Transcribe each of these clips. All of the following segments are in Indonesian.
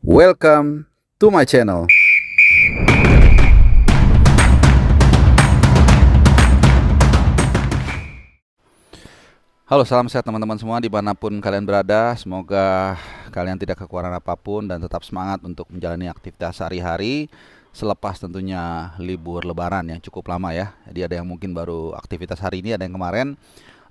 Welcome to my channel. Halo, salam sehat teman-teman semua dimanapun kalian berada. Semoga kalian tidak kekurangan apapun dan tetap semangat untuk menjalani aktivitas sehari-hari selepas tentunya libur lebaran yang cukup lama ya. Jadi ada yang mungkin baru aktivitas hari ini, ada yang kemarin.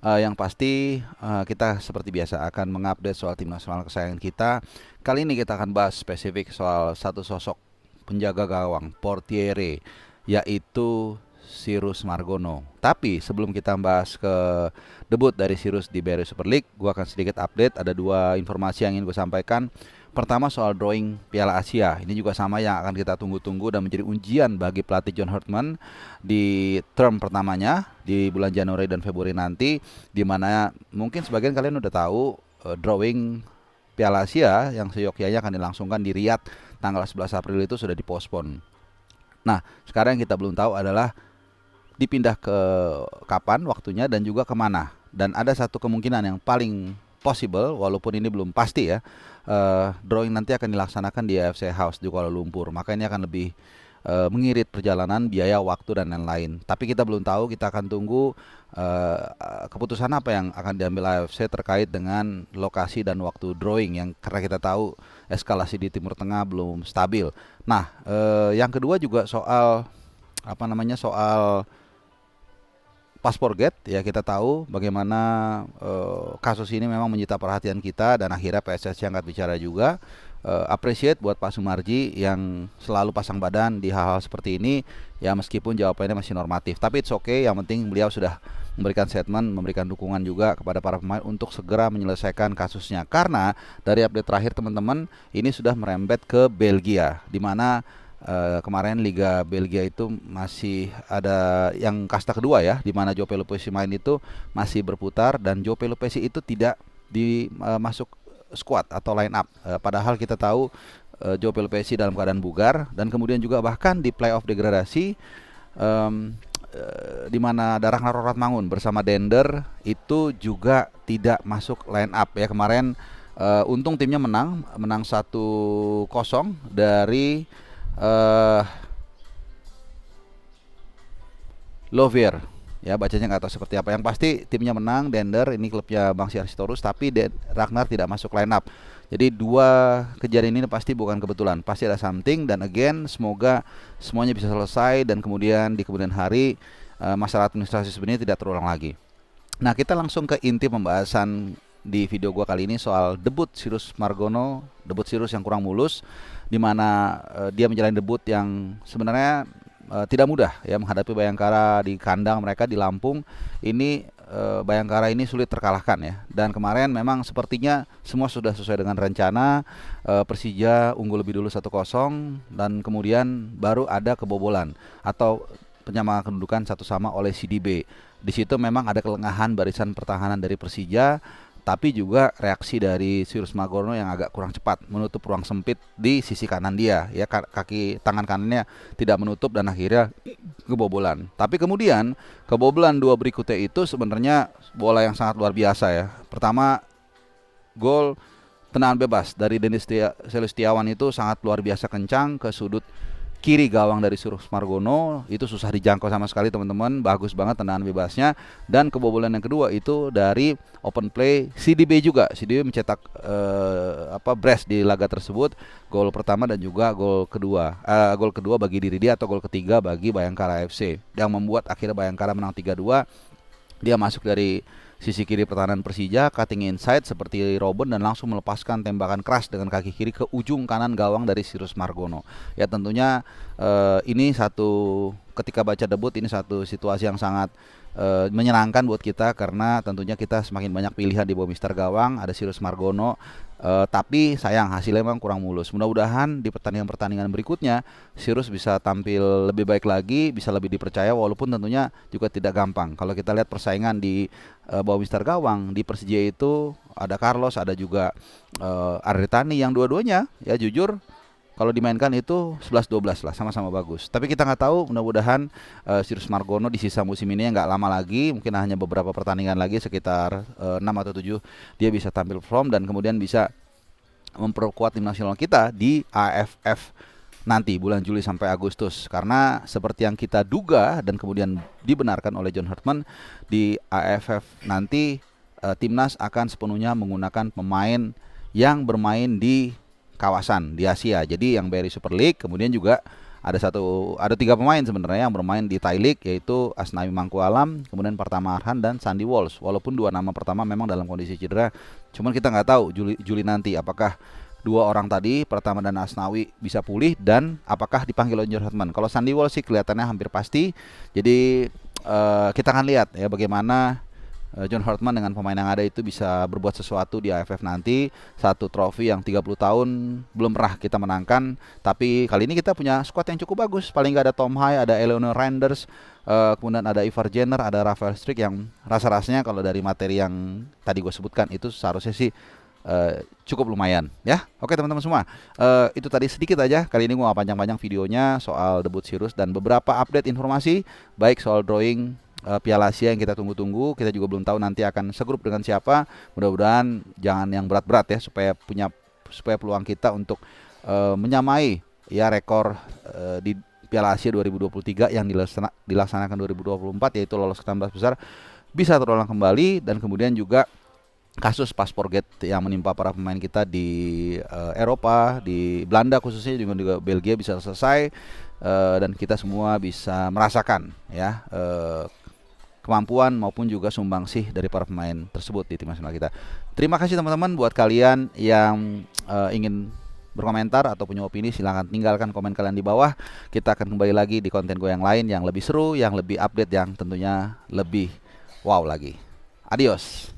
Yang pasti kita seperti biasa akan mengupdate soal tim nasional kesayangan kita. Kali ini kita akan bahas spesifik soal satu sosok penjaga gawang Portiere, yaitu Cyrus Margono. Tapi sebelum kita bahas ke debut dari Cyrus di BRI Super League, gue akan sedikit update. Ada dua informasi yang ingin gue sampaikan. Pertama soal drawing Piala Asia. Ini juga sama yang akan kita tunggu-tunggu dan menjadi ujian bagi pelatih John Herdman di term pertamanya di bulan Januari dan Februari nanti, di mana mungkin sebagian kalian udah tahu drawing Piala Asia yang seyogyanya akan dilangsungkan di Riyadh tanggal 11 April itu sudah dipospon. Nah, sekarang yang kita belum tahu adalah dipindah ke kapan waktunya dan juga kemana. Dan ada satu kemungkinan yang paling possible, walaupun ini belum pasti ya, drawing nanti akan dilaksanakan di AFC House di Kuala Lumpur. Maka ini akan lebih mengirit perjalanan, biaya, waktu, dan lain-lain. Tapi kita belum tahu, kita akan tunggu keputusan apa yang akan diambil AFC terkait dengan lokasi dan waktu drawing, yang karena kita tahu eskalasi di Timur Tengah belum stabil. Nah, yang kedua juga soal soal paspor gate ya. Kita tahu bagaimana kasus ini memang menyita perhatian kita dan akhirnya PSSI angkat bicara juga. Appreciate buat Pak Sumarji yang selalu pasang badan di hal-hal seperti ini ya, meskipun jawabannya masih normatif, tapi it's okay. Yang penting beliau sudah memberikan statement, memberikan dukungan juga kepada para pemain untuk segera menyelesaikan kasusnya, karena dari update terakhir teman-teman ini sudah merembet ke Belgia, di mana kemarin Liga Belgia itu masih ada yang kasta kedua ya, di mana Joe Pelupessy main itu masih berputar dan Joe Pelupessy itu tidak masuk squad atau line up. Padahal kita tahu Joe Pelupessy dalam keadaan bugar, dan kemudian juga bahkan di playoff degradasi di mana ada Ragnar Roratmangun bersama Dender itu juga tidak masuk line up ya kemarin. Untung timnya menang 1-0 dari Lovier ya, bacanya nggak tahu seperti apa. Yang pasti timnya menang, Dender ini klubnya Bang Sitorus, tapi Ragnar tidak masuk line up. Jadi dua kejadian ini pasti bukan kebetulan, pasti ada something. Dan again, semoga semuanya bisa selesai dan kemudian di kemudian hari masalah administrasi sebenarnya tidak terulang lagi. Nah, kita langsung ke inti pembahasan di video gua kali ini soal debut Cyrus Margono, debut Cyrus yang kurang mulus, di mana dia menjalani debut yang sebenarnya tidak mudah ya, menghadapi Bayangkara di kandang mereka di Lampung. Ini Bayangkara ini sulit terkalahkan ya, dan kemarin memang sepertinya semua sudah sesuai dengan rencana. Persija unggul lebih dulu 1-0 dan kemudian baru ada kebobolan atau penyamaran kedudukan 1-1 oleh CDB. Di situ memang ada kelengahan barisan pertahanan dari Persija, tapi juga reaksi dari Cyrus Margono yang agak kurang cepat menutup ruang sempit di sisi kanan dia ya, kaki tangan kanannya tidak menutup dan akhirnya kebobolan. Tapi kemudian kebobolan dua berikutnya itu sebenarnya bola yang sangat luar biasa ya. Pertama, gol tendangan bebas dari Denis Selistiawan itu sangat luar biasa kencang ke sudut kiri gawang dari Cyrus Margono, itu susah dijangkau sama sekali teman-teman. Bagus banget tendangan bebasnya. Dan kebobolan yang kedua itu dari open play CDB juga. CDB mencetak brace di laga tersebut, gol pertama dan juga gol kedua bagi diri dia, atau gol ketiga bagi Bayangkara FC, yang membuat akhirnya Bayangkara menang 3-2. Dia masuk dari sisi kiri pertahanan Persija, cutting inside seperti Robben dan langsung melepaskan tembakan keras dengan kaki kiri ke ujung kanan gawang dari Cyrus Margono. Ya tentunya ini ketika baca debut ini satu situasi yang sangat menyenangkan buat kita, karena tentunya kita semakin banyak pilihan di bawah Mister Gawang, ada Cyrus Margono. Tapi sayang hasilnya memang kurang mulus. Mudah-mudahan di pertandingan-pertandingan berikutnya Cyrus bisa tampil lebih baik lagi, bisa lebih dipercaya, walaupun tentunya juga tidak gampang. Kalau kita lihat persaingan di bawah Mister Gawang di Persija itu ada Carlos, ada juga Arretani, yang dua-duanya ya jujur kalau dimainkan itu 11-12 lah, sama-sama bagus. Tapi kita nggak tahu, mudah-mudahan Cyrus Margono di sisa musim ini nggak lama lagi, mungkin hanya beberapa pertandingan lagi, sekitar 6 atau 7, dia bisa tampil form dan kemudian bisa memperkuat tim nasional kita di AFF nanti bulan Juli sampai Agustus, karena seperti yang kita duga dan kemudian dibenarkan oleh John Hartman, di AFF nanti timnas akan sepenuhnya menggunakan pemain yang bermain di kawasan di Asia. Jadi yang BRI Super League, kemudian juga ada 3 pemain sebenarnya yang bermain di Thai League, yaitu Asnawi Mangkualam, kemudian Pratama Arhan dan Sandy Walsh. Walaupun 2 nama pertama memang dalam kondisi cedera, cuman kita nggak tahu Juli nanti apakah 2 orang tadi, Pratama dan Asnawi, bisa pulih dan apakah dipanggil oleh John Hartman. Kalau Sandy Walsh sih kelihatannya hampir pasti. Jadi kita akan lihat ya bagaimana John Hartman dengan pemain yang ada itu bisa berbuat sesuatu di AFF nanti. Satu trofi yang 30 tahun belum pernah kita menangkan, tapi kali ini kita punya squad yang cukup bagus. Paling nggak ada Tom Hai, ada Eleanor Renders, kemudian ada Ivar Jenner, ada Rafael Strik, yang rasa-rasanya kalau dari materi yang tadi gue sebutkan itu seharusnya sih cukup lumayan ya. Oke teman-teman semua, itu tadi sedikit aja. Kali ini gue gak panjang-panjang videonya soal debut Sirus dan beberapa update informasi, baik soal drawing Piala Asia yang kita tunggu-tunggu. Kita juga belum tahu nanti akan segrup dengan siapa. Mudah-mudahan jangan yang berat-berat ya, supaya peluang kita untuk menyamai ya rekor di Piala Asia 2023 yang dilaksanakan 2024, yaitu lolos ke 16 besar, bisa terulang kembali. Dan kemudian juga kasus paspor gate yang menimpa para pemain kita di Eropa, di Belanda khususnya, juga Belgia bisa selesai, dan kita semua bisa merasakan ya kemampuan maupun juga sumbangsih dari para pemain tersebut di tim nasional kita. Terima kasih teman-teman. Buat kalian yang ingin berkomentar atau punya opini, silahkan tinggalkan komen kalian di bawah. Kita akan kembali lagi di konten gue yang lain, yang lebih seru, yang lebih update, yang tentunya lebih wow lagi. Adios.